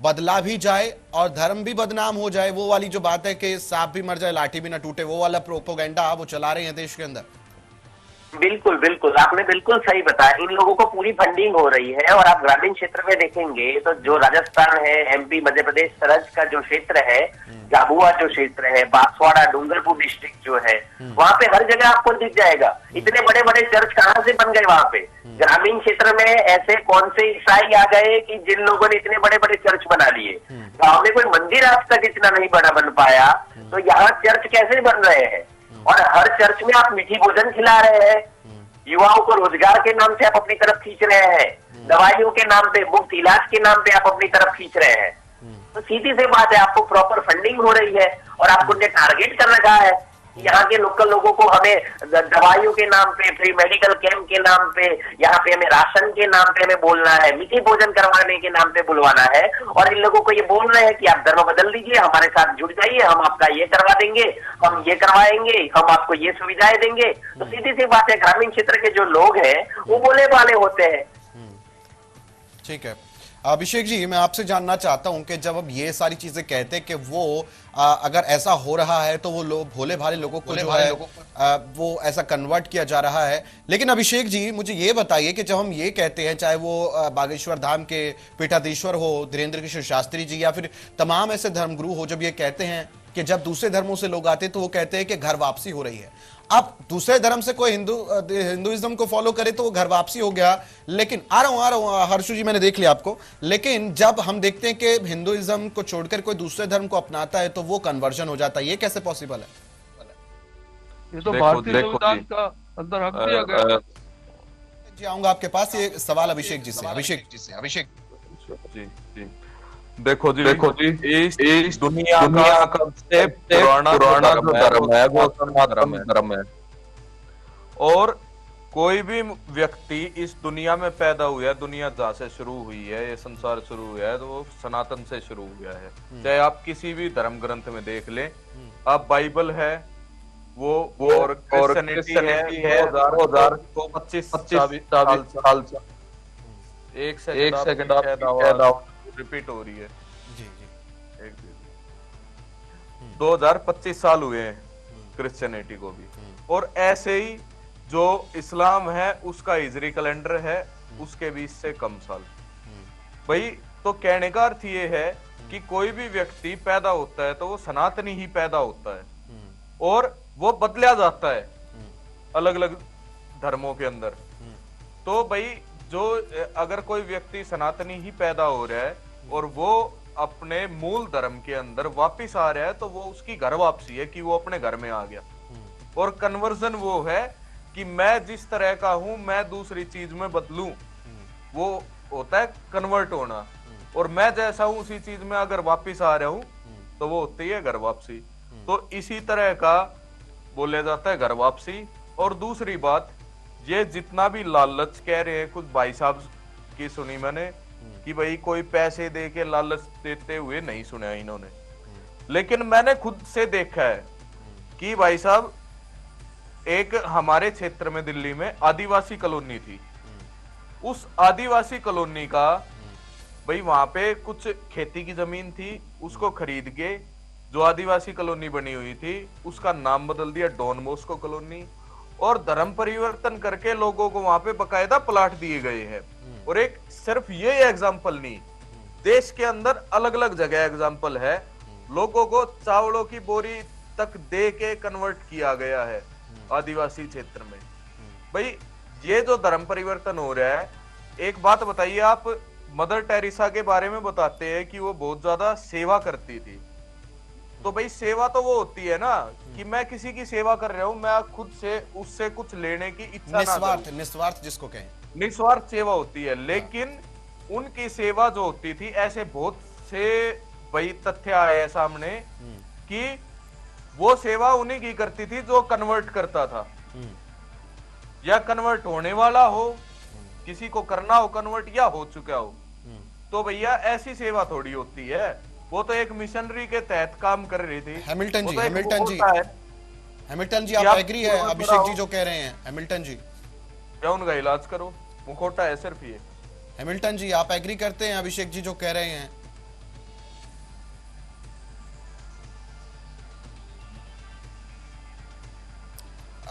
बदला भी जाए और धर्म भी बदनाम हो जाए? वो वाली जो बात है कि सांप भी मर जाए लाठी भी ना टूटे, वो वाला प्रोपोगेंडा वो चला रहे हैं देश के अंदर।
बिल्कुल बिल्कुल, आपने बिल्कुल सही बताया। इन लोगों को पूरी फंडिंग हो रही है। और आप ग्रामीण क्षेत्र में देखेंगे तो जो राजस्थान है, एमपी, मध्य प्रदेश सरहद का जो क्षेत्र है, झाबुआ जो क्षेत्र है, बांसवाड़ा, डूंगरपुर डिस्ट्रिक्ट जो है, वहाँ पे हर जगह आपको दिख जाएगा। इतने बड़े बड़े चर्च कहाँ से बन गए वहाँ पे? ग्रामीण क्षेत्र में ऐसे कौन से ईसाई आ गए कि जिन लोगों ने इतने बड़े बड़े चर्च बना लिए? गाँव में कोई मंदिर आज तक इतना नहीं बन पाया, तो यहाँ चर्च कैसे बन रहे हैं? और हर चर्च में आप मीठी भोजन खिला रहे हैं, युवाओं को रोजगार के नाम से आप अपनी तरफ खींच रहे हैं, दवाइयों के नाम पे, मुफ्त इलाज के नाम पे आप अपनी तरफ खींच रहे हैं। तो सीधी सी बात है, आपको प्रॉपर फंडिंग हो रही है और आपको ने टारगेट कर रखा है। यहाँ के लोकल लोगों को हमें दवाइयों के नाम पे, फ्री मेडिकल कैंप के नाम पे, यहाँ पे हमें राशन के नाम पे हमें बोलना है, मीठी भोजन करवाने के नाम पे बुलवाना है, और इन लोगों को ये बोल रहे हैं कि आप धर्म बदल लीजिए, हमारे साथ जुड़ जाइए, हम आपका ये करवा देंगे, हम ये करवाएंगे, हम आपको ये सुविधाएं देंगे। तो सीधी सी बात है, ग्रामीण क्षेत्र के जो लोग हैं वो बोले वाले होते हैं।
ठीक है। अभिषेक जी, मैं आपसे जानना चाहता हूं कि जब अब ये सारी चीजें कहते हैं कि वो अगर ऐसा हो रहा है तो वो लोग भोले भाले लोगों को जो है वो ऐसा कन्वर्ट किया जा रहा है, लेकिन अभिषेक जी मुझे ये बताइए कि जब हम ये कहते हैं, चाहे वो बागेश्वर धाम के पीठाधीश्वर हो धीरेन्द्र कृष्ण शास्त्री जी या फिर तमाम ऐसे धर्मगुरु हो, जब ये कहते हैं कि जब दूसरे धर्मों से लोग आते हैं तो वो कहते हैं कि घर वापसी हो रही है। अब दूसरे धर्म से कोई हिंदुइज्म को फॉलो करे तो वो घर वापसी हो गया, लेकिन आ रहा हूं हर्षु जी, मैंने देख लिया आपको, लेकिन जब हम देखते हैं कि हिंदुइज्म को छोड़कर कोई दूसरे धर्म को अपनाता है तो वो कन्वर्जन हो जाता है, ये कैसे पॉसिबल है?
ये तो भारतीय संविधान का अंदर हक दिया गया।
जी आऊंगा आपके पास, ये सवाल अभिषेक जी से। अभिषेक
जी देखो जी इस दुनिया का सबसे पुराना जो धर्म है वो सनातन धर्म है। और कोई भी व्यक्ति इस दुनिया में पैदा हुआ है, दुनिया जहाँ से शुरू हुई है, ये संसार शुरू हुआ है, तो वो सनातन से शुरू हुआ है। चाहे आप किसी भी धर्म ग्रंथ में देख लें, आप बाइबल है वो और क्रिश्चियनिटी है 2025 साल एक सेकंड आप रिपीट हो रही है।
जी जी
2025 साल हुए हैं क्रिश्चियनिटी को भी, और ऐसे ही जो इस्लाम है उसका हिजरी कैलेंडर है उसके भी इससे कम साल। भाई तो कहने का अर्थ ये है कि कोई भी व्यक्ति पैदा होता है तो वो सनातनी ही पैदा होता है और वो बदला जाता है अलग अलग धर्मों के अंदर। तो भाई जो अगर कोई व्यक्ति सनातनी ही पैदा हो रहा है और वो अपने मूल धर्म के अंदर वापिस आ रहा है तो वो उसकी घर वापसी है कि वो अपने घर में आ गया। और कन्वर्जन वो है कि मैं जिस तरह का हूं मैं दूसरी चीज में बदलूं, वो होता है कन्वर्ट होना। और मैं जैसा हूं उसी चीज में अगर वापिस आ रहा हूं तो वो होती है घर वापसी। तो इसी तरह का बोला जाता है घर वापसी। और दूसरी बात, ये जितना भी लालच कह रहे हैं, कुछ भाई साहब की सुनी मैंने कि भाई कोई पैसे दे के लालच देते हुए नहीं सुना इन्होंने, लेकिन मैंने खुद से देखा है कि भाई साहब एक हमारे क्षेत्र में दिल्ली में आदिवासी कॉलोनी थी। उस आदिवासी कॉलोनी का भाई वहां पे कुछ खेती की जमीन थी, उसको खरीद के जो आदिवासी कॉलोनी बनी हुई थी उसका नाम बदल दिया डॉन बॉस्को कॉलोनी, और धर्म परिवर्तन करके लोगों को वहां पे बकायदा प्लाट दिए गए हैं। और एक सिर्फ ये एग्जाम्पल नहीं, देश के अंदर अलग अलग जगह एग्जाम्पल है, लोगों को चावलों की बोरी तक दे के कन्वर्ट किया गया है आदिवासी क्षेत्र में। भाई ये जो धर्म परिवर्तन हो रहा है, एक बात बताइए आप, मदर टेरेसा के बारे में बताते हैं कि वो बहुत ज्यादा सेवा करती थी। तो भाई सेवा तो वो होती है ना कि मैं किसी की सेवा कर रहा हूं, मैं खुद से उससे कुछ लेने की इच्छा
निस्वार्थ जिसको कहें,
निस्वार्थ सेवा होती है। लेकिन उनकी सेवा जो होती थी, ऐसे बहुत से भाई तथ्य आए सामने कि वो सेवा उन्हीं की करती थी जो कन्वर्ट करता था या कन्वर्ट होने वाला हो, किसी को करना हो कन्वर्ट या हो चुका हो। तो भैया ऐसी सेवा थोड़ी होती है, वो तो एक मिशनरी के तहत काम कर रही थी।
हैमिल्टन जी आप एग्री है अभिषेक जी जो कह रहे हैं? हैमिल्टन जी
क्या उनका इलाज करो, मुखौटा है सिर्फ ये।
हैमिल्टन जी आप एग्री करते हैं अभिषेक जी जो कह रहे हैं?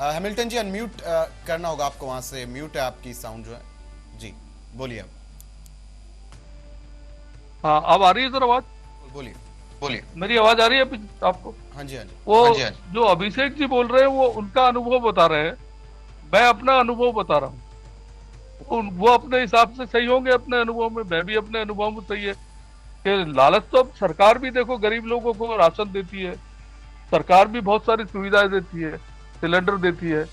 हैमिल्टन जी अनम्यूट करना होगा आपको, वहां से म्यूट है आपकी साउंड जो है। जी बोलिए अब।
हाँ अब आ रही है सर आवाज?
बोलिए
मेरी आवाज आ रही है आपको?
हाँ जी
वो जो अभिषेक जी बोल रहे हैं वो उनका अनुभव बता रहे हैं, मैं अपना अनुभव बता रहा हूँ। वो अपने हिसाब से सही होंगे अपने अनुभव में, मैं भी अपने अनुभव में सही है कि लालच तो अब सरकार भी देखो गरीब लोगों को राशन देती है, सरकार भी बहुत सारी सुविधाएं देती है, सिलेंडर देती है,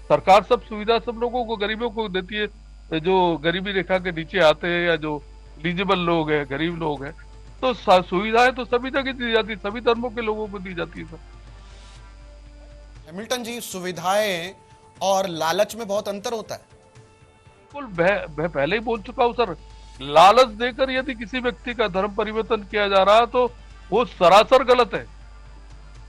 सरकार सब सुविधा सब लोगों को गरीबों को देती है जो गरीबी रेखा के नीचे आते हैं या जो एलिजिबल लोग हैं, गरीब लोग हैं। तो सुविधाएं तो सभी जगह दी जाती है, सभी धर्मों के लोगों को दी जाती है।
हैमिल्टन जी सुविधाएं और लालच में बहुत अंतर होता है।
बिल्कुल, मैं पहले ही बोल चुका हूं सर, लालच देकर यदि किसी व्यक्ति का धर्म परिवर्तन किया जा रहा है तो वो सरासर गलत है।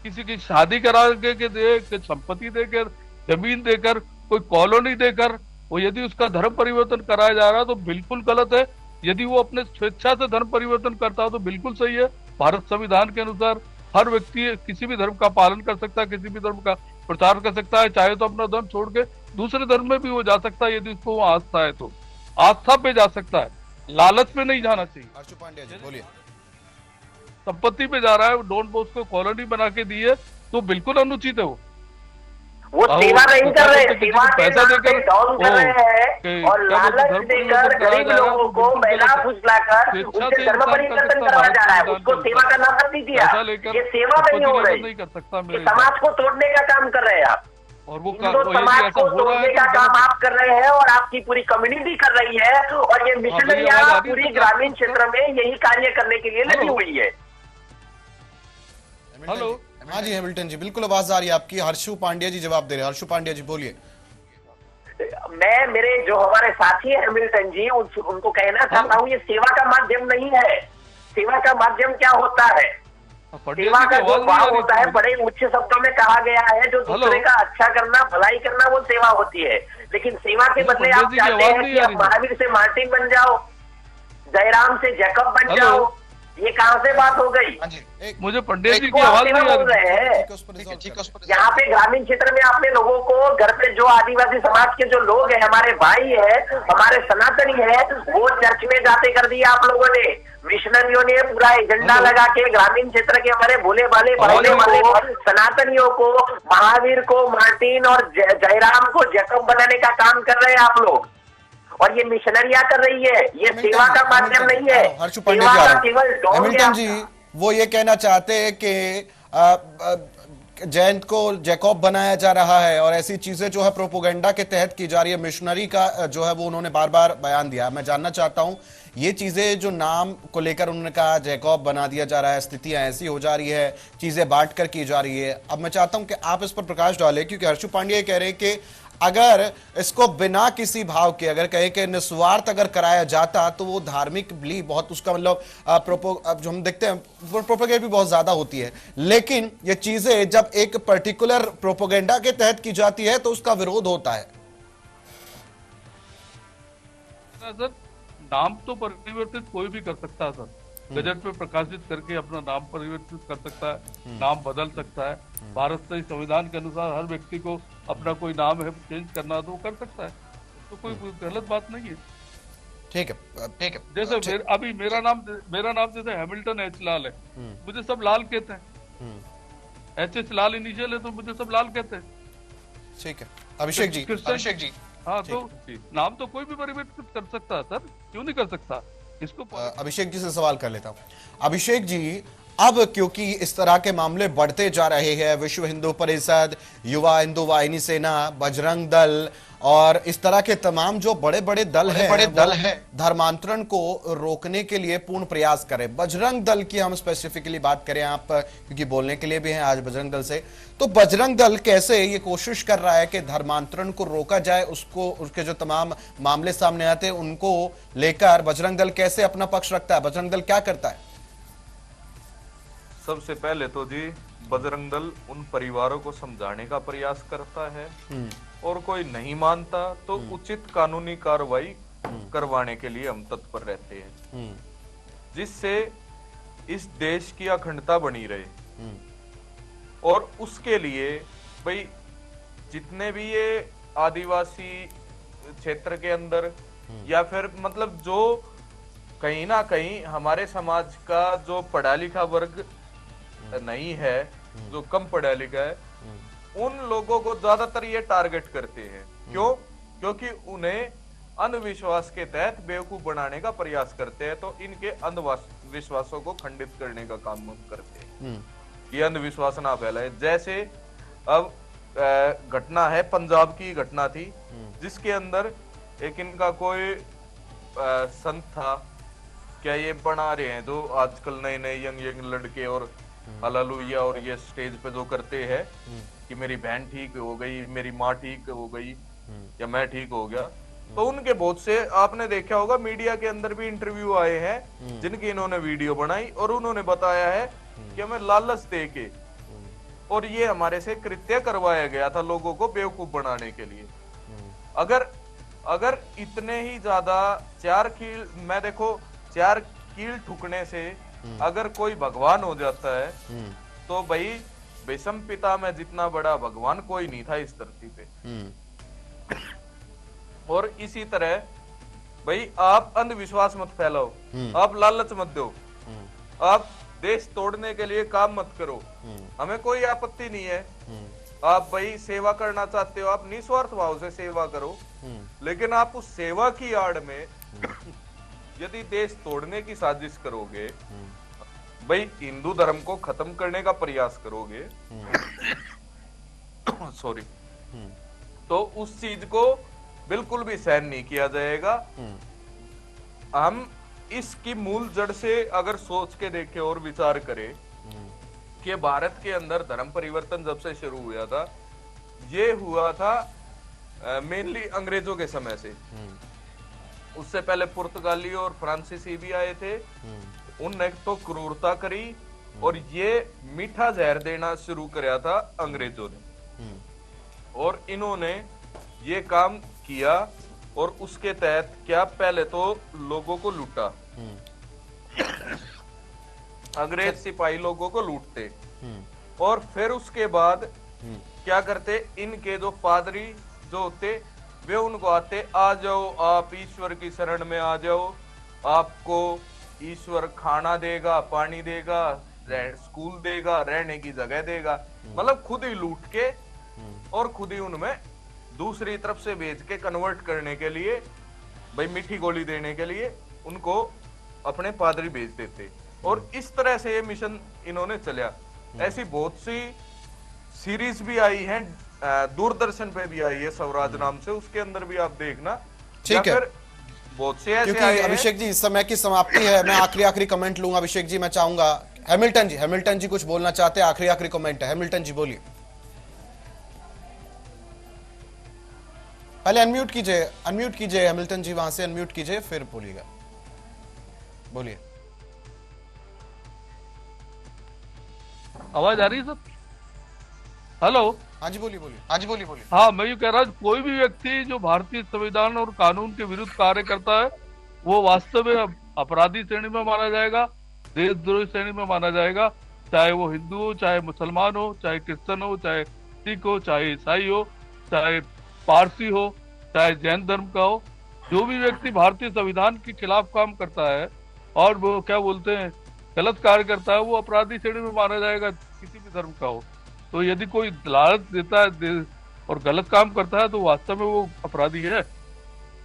किसी की शादी करा के दे, संपत्ति देकर, जमीन देकर, कोई कॉलोनी देकर वो यदि उसका धर्म परिवर्तन कराया जा रहा है तो बिल्कुल गलत है। यदि वो अपने स्वेच्छा से धर्म परिवर्तन करता है तो बिल्कुल सही है। भारत संविधान के अनुसार हर व्यक्ति किसी भी धर्म का पालन कर सकता है, किसी भी धर्म का प्रचार कर सकता है, चाहे तो अपना धर्म छोड़ के दूसरे धर्म में भी वो जा सकता है यदि उसको वो आस्था है तो। आस्था पे जा सकता है, लालच पे नहीं जाना चाहिए।
हर्षु पांड्या जी बोलिए।
संपत्ति पे जा रहा है, वो डॉन बॉस्को कॉलोनी बना के दी है तो बिल्कुल अनुचित है
वो सेवा नहीं कर रहे, सेवा के
पैसा
नाम पे
देकर
डाउन कर रहे हैं और लालच देकर गरीब लोगों को बहला फुसलाकर उनसे धर्म परिवर्तन करवाया जा रहा है। उसको सेवा का नाम मत दीजिए आप, ये सेवा नहीं हो रही,
नहीं कर सकता,
ये समाज को तोड़ने का काम कर रहे हैं आप।
और वो
हिंदू समाज को तोड़ने का काम आप कर रहे हैं और आपकी पूरी कम्युनिटी कर रही है और ये मिशनरियां पूरी ग्रामीण क्षेत्र में यही कार्य करने के लिए लगी हुई है।
हेलो,
हाँ जी हैमिल्टन जी, बिल्कुल आवाज आ रही है आपकी। हर्षु पांड्या जी जवाब दे रहे हैं। हर्षु पांड्या जी बोलिए।
मैं मेरे जो हमारे साथी है हैमिल्टन जी उनको कहना चाहता हूँ, ये सेवा का माध्यम नहीं है। सेवा का माध्यम क्या होता है? सेवा का जो भाव होता है बड़े उच्च शब्दों में कहा गया है, जो दूसरे का अच्छा करना, भलाई करना, वो सेवा होती है। लेकिन सेवा के बदले आप चाहते हैं कि आप महावीर से मार्टिन बन जाओ, जयराम से जैकब बन जाओ, ये कहां से बात हो गई?
मुझे पंडित जी की आवाज नहीं आ
रही है। यहाँ पे ग्रामीण क्षेत्र में आपने लोगों को घर पे जो आदिवासी समाज के जो लोग हैं, हमारे भाई है, हमारे सनातनी है, वो चर्च में जाते कर दिया आप लोगों ने। मिशनरियों ने पूरा एजेंडा लगा के ग्रामीण क्षेत्र के हमारे भोले भाले पढ़ने वाले सनातनियों को, महावीर को मार्टिन और जयराम को जैकब बनाने का काम कर रहे हैं आप लोग। और ये मिशनरियां कर रही है, ये सेवा का माध्यम नहीं है।
हर्षु पांड्या जी, हैमिल्टन जी वो ये कहना चाहते हैं कि जयंत को जैकब बनाया जा रहा है और ऐसी चीजें जो है प्रोपोगंडा के तहत की जा रही है। मिशनरी का जो है वो उन्होंने बार बार बयान दिया। मैं जानना चाहता हूं ये चीजें जो नाम को लेकर उन्होंने कहा जैकब बना दिया जा रहा है, स्थितियां ऐसी हो जा रही है, चीजें बांट कर की जा रही है। अब मैं चाहता हूं कि आप इस पर प्रकाश डालें, क्योंकि हर्षु पांड्या कह रहे हैं कि अगर इसको बिना किसी भाव के अगर कहे कि निस्वार्थ अगर कराया जाता तो वो धार्मिक भी बहुत उसका मतलब जो हम देखते हैं प्रोपोगेंडा भी बहुत ज्यादा होती है। लेकिन ये चीजें जब एक पर्टिकुलर प्रोपोगेंडा के तहत की जाती है तो उसका विरोध होता है।
सर नाम तो परिवर्तित कोई भी कर सकता है सर, गजट पे प्रकाशित करके अपना नाम परिवर्तित कर सकता है, नाम बदल सकता है। भारत के संविधान के अनुसार हर व्यक्ति को अपना कोई नाम है चेंज करना तो वो कर सकता है, तो कोई गलत बात नहीं है।
ठीक है, ठीक है।
जैसे अभी मेरा नाम जैसे हैमिल्टन एच लाल है, मुझे सब लाल कहते हैं। एच लाल इनिशियल है तो मुझे सब लाल कहते हैं।
ठीक है अभिषेक जी,
हाँ तो नाम तो कोई भी परिवर्तित कर सकता है सर, क्यों नहीं कर सकता? इसको
अभिषेक जी से सवाल कर लेता हूं। अभिषेक जी, अब क्योंकि इस तरह के मामले बढ़ते जा रहे हैं, विश्व हिंदू परिषद, युवा हिंदू वाहिनी सेना, बजरंग दल और इस तरह के तमाम जो बड़े बड़े दल हैं धर्मांतरण को रोकने के लिए पूर्ण प्रयास करें। बजरंग दल की हम स्पेसिफिकली बात करें, आप क्योंकि बोलने के लिए भी हैं आज बजरंग दल से, तो बजरंग दल कैसे ये कोशिश कर रहा है कि धर्मांतरण को रोका जाए, उसको उसके जो तमाम मामले सामने आते हैं उनको लेकर बजरंग दल कैसे अपना पक्ष रखता है? बजरंग दल क्या करता है?
सबसे पहले तो जी बजरंग दल उन परिवारों को समझाने का प्रयास करता है और कोई नहीं मानता तो उचित कानूनी कार्रवाई करवाने के लिए हम तत्पर रहते हैं, जिससे इस देश की अखंडता बनी रहे। और उसके लिए भाई जितने भी ये आदिवासी क्षेत्र के अंदर या फिर मतलब जो कहीं ना कहीं हमारे समाज का जो पढ़ा लिखा वर्ग नहीं है, जो कम पढ़ा लिखा है, उन लोगों को ज्यादातर ये टारगेट करते हैं। क्यों? क्योंकि उन्हें अंधविश्वास के तहत बेवकूफ बनाने का प्रयास करते हैं, तो इनके अंधविश्वासों को खंडित करने का काम हम करते हैं, ये अंधविश्वास ना फैलाए। जैसे अब घटना है, पंजाब की घटना थी जिसके अंदर एक इनका कोई संत था, क्या ये बना रहे हैं जो आजकल नए नए यंग लड़के और हालेलुया और ये स्टेज पे जो करते हैं कि मेरी बहन ठीक हो गई, मेरी माँ ठीक हो गई या मैं ठीक हो गया, तो उनके बहुत से आपने देखा होगा मीडिया के अंदर भी इंटरव्यू आए हैं जिनकी इन्होंने वीडियो बनाई और उन्होंने बताया है कि हमें लालच दे के और ये हमारे से कृत्य करवाया गया था लोगों को बेवकूफ बनाने के लिए। अगर अगर इतने ही ज्यादा चार कील ठुकने से अगर कोई भगवान हो जाता है तो भाई विषम पिता में जितना बड़ा भगवान कोई नहीं था इस धरती पे। और इसी तरह भाई आप अंधविश्वास मत फैलाओ, आप लालच मत दो, आप देश तोड़ने के लिए काम मत करो, हमें कोई आपत्ति नहीं है। आप भाई सेवा करना चाहते हो, आप निस्वार्थ भाव से सेवा करो, लेकिन आप उस सेवा की आड़ में यदि देश तोड़ने की साजिश करोगे, भाई हिंदू धर्म को खत्म करने का प्रयास करोगे, सॉरी, तो उस चीज को बिल्कुल भी सहन नहीं किया जाएगा। हम इसकी मूल जड़ से अगर सोच के देखें और विचार करें कि भारत के अंदर धर्म परिवर्तन जब से शुरू हुआ था, ये हुआ था मेनली अंग्रेजों के समय से। उससे पहले पुर्तगाली और फ्रांसीसी भी आए थे, उनने तो क्रूरता करी और ये मीठा जहर देना शुरू किया था अंग्रेजों ने, और इन्होंने ये काम किया और उसके तहत क्या पहले तो लोगों को लूटा, अंग्रेज सिपाही लोगों को लूटते, और फिर उसके बाद क्या करते, इनके जो पादरी जो होते वे उनको आते, आ जाओ आप ईश्वर की शरण में आ जाओ, आपको ईश्वर खाना देगा, पानी देगा, स्कूल देगा, रहने की जगह देगा, मतलब खुद ही लूट के और खुद ही उनमें दूसरी तरफ से भेज के कन्वर्ट करने के लिए, भाई मीठी गोली देने के लिए उनको अपने पादरी भेज देते। और इस तरह से ये मिशन इन्होंने चलिया। ऐसी बहुत सी सीरीज भी आई हैं, दूरदर्शन पे भी आई है स्वराज नाम से, उसके अंदर भी आप देखना।
ठीक है,
बहुत से ऐसे
क्योंकि अभिषेक जी इस समय की समाप्ति है, मैं आखिरी कमेंट लूंगा। अभिषेक जी मैं चाहूंगा, हैमिल्टन जी कुछ बोलना चाहते हैं, आखिरी कमेंट है, हैमिल्टन जी बोलिए। पहले अनम्यूट कीजिए हैमिल्टन जी, वहां से अनम्यूट कीजिए फिर बोलिएगा, बोलिए।
आवाज आ रही है सर? हेलो,
हाँ जी बोलिए।
हाँ, मैं ये कह रहा हूँ, कोई भी व्यक्ति जो भारतीय संविधान और कानून के विरुद्ध कार्य करता है वो वास्तव में अपराधी श्रेणी में माना जाएगा, देशद्रोही श्रेणी में माना जाएगा, चाहे वो हिंदू हो, चाहे मुसलमान हो, चाहे क्रिश्चियन हो, चाहे सिख हो, चाहे ईसाई हो, चाहे पारसी हो, चाहे जैन धर्म का हो। जो भी व्यक्ति भारतीय संविधान के खिलाफ काम करता है और वो क्या बोलते हैं गलत कार्य करता है, वो अपराधी श्रेणी में माना जाएगा, किसी भी धर्म का हो। तो यदि कोई लालच देता है और गलत काम करता है तो वास्तव में वो अपराधी है।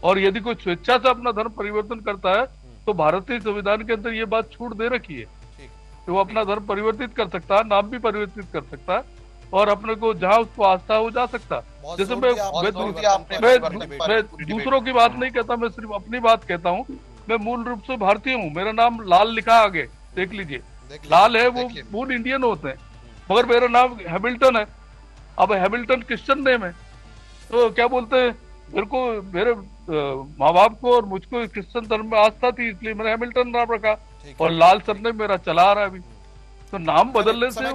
और यदि कोई स्वेच्छा से अपना धर्म परिवर्तन करता है तो भारतीय संविधान के अंदर ये बात छूट दे रखी है कि वो अपना धर्म परिवर्तित कर सकता है, नाम भी परिवर्तित कर सकता है और अपने को जहाँ उसको आस्था हो जा सकता है। जैसे मैं दूसरों की बात नहीं कहता, मैं सिर्फ अपनी बात कहता हूँ। मैं मूल रूप से भारतीय हूँ, मेरा नाम लाल लिखा आगे, देख लीजिए, लाल है, वो मूल इंडियन होते हैं, मगर मेरा नाम हैमिल्टन है। अब हैमिल्टन क्रिश्चियन नेम है, तो क्या बोलते हैं, मेरे माँ बाप को और मुझको क्रिश्चियन धर्म में आस्था थी, इसलिए मैंने हैमिल्टन नाम रखा, और लाल सर ने मेरा चला आ रहा है अभी। तो नाम बदलने से
समय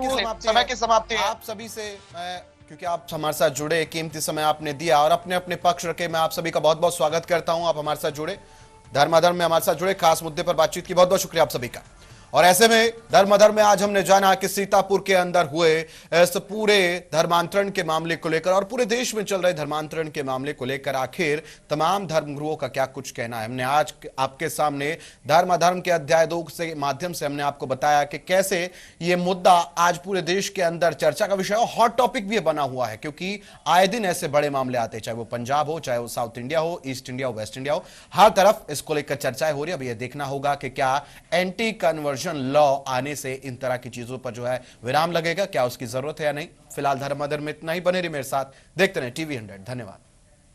की समाप्ति है। आप सभी से क्योंकि आप हमारे साथ जुड़े, कीमती समय आपने दिया और अपने अपने पक्ष रखे, मैं आप सभी का बहुत बहुत स्वागत करता हूं। आप हमारे साथ जुड़े, धर्माधर्म में हमारे साथ जुड़े, खास मुद्दे पर बातचीत की बहुत बहुत शुक्रिया आप सभी का। और ऐसे में धर्माधर्म में आज हमने जाना कि सीतापुर के अंदर हुए इस पूरे धर्मांतरण के मामले को लेकर और पूरे देश में चल रहे धर्मांतरण के मामले को लेकर आखिर तमाम धर्मगुरुओं का क्या कुछ कहना है। हमने आज आपके सामने धर्माधर्म के अध्याय 2 के माध्यम से हमने आपको बताया कि कैसे ये मुद्दा आज पूरे देश के अंदर चर्चा का विषय और हॉट टॉपिक भी बना हुआ है, क्योंकि आए दिन ऐसे बड़े मामले आते हैं, चाहे वो पंजाब हो, चाहे वो साउथ इंडिया हो, ईस्ट इंडिया हो, वेस्ट इंडिया हो, हर तरफ इसको लेकर चर्चाएं हो रही है। अब ये देखना होगा कि क्या एंटी कन्वर्जन लॉ आने से इन तरह की चीजों पर जो है विराम लगेगा, क्या उसकी जरूरत है या नहीं। फिलहाल धर्माधर्म में इतना ही, बने रहिए मेरे साथ, देखते रहे TV 100। धन्यवाद।